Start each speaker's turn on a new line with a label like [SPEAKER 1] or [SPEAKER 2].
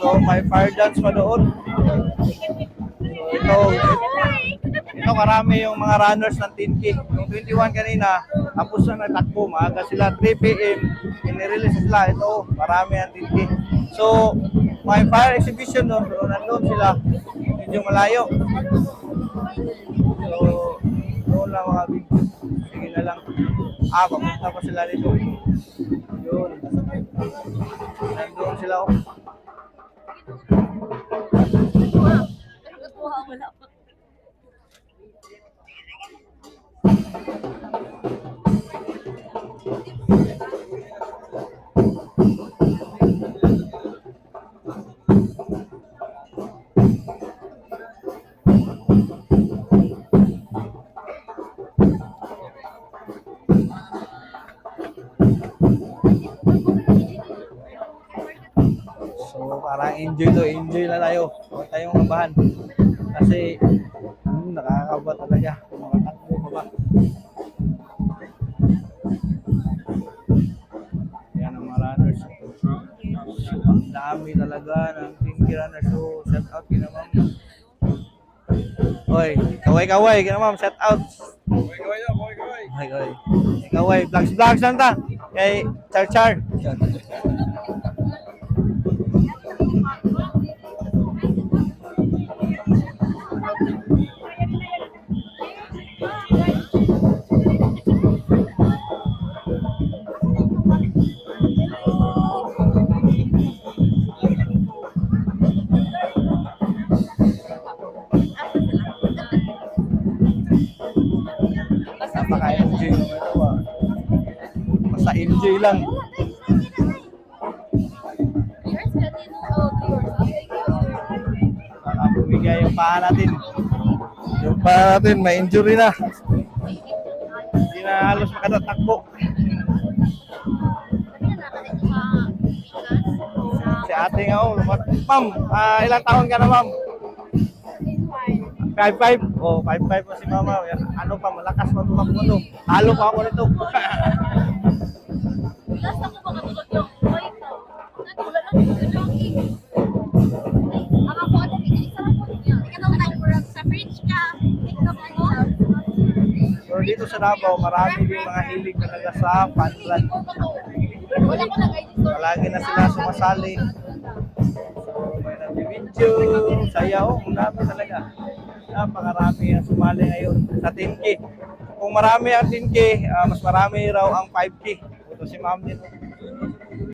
[SPEAKER 1] So may fire dance pa doon. So ito marami yung mga runners ng 10K. Yung 21 kanina, tapos na nagtakbo, maaga sila 3 p.m. Inirelease sila. Ito, marami ang 10K. So may fire exhibition doon, pero nandun sila. Medyo malayo. So, doon lang mga big. Sige na lang. Papunta pa sila dito. Yun. Nandun sila. So parang enjoy na tayo. Huwag tayong kabahan. Kasi nakakaba talaga. Mga takbo pa ba. Yan ang mga runners. So, ang dami talaga ng 10K runners. So shout out kina ma'am. Hoy, kaway kina ma'am, shout out. Kaway, vlogs lang ta. Kay Char. Napaka-enjoy naman ito Basta enjoy lang. Baka bumigay yung paa natin. Yung paa natin, may injury na. Hindi na halos makatatakbo. Si ate nga ma'am, ilang taon ka na ma'am? 5'5"? Oh, 5'5" pa si mama. Ano pa, malakas pa tumakbo no. Halo pa ako nito. Pero dito sa Davao, marami din mga hilig talaga sa funrun. Palagi na sila sumasali. So, may nag-video, sayaw, marami talaga. Napakarami ang sumali ngayon sa 10K. Kung marami ang 10K, mas marami raw ang 5K. Ito si ma'am din.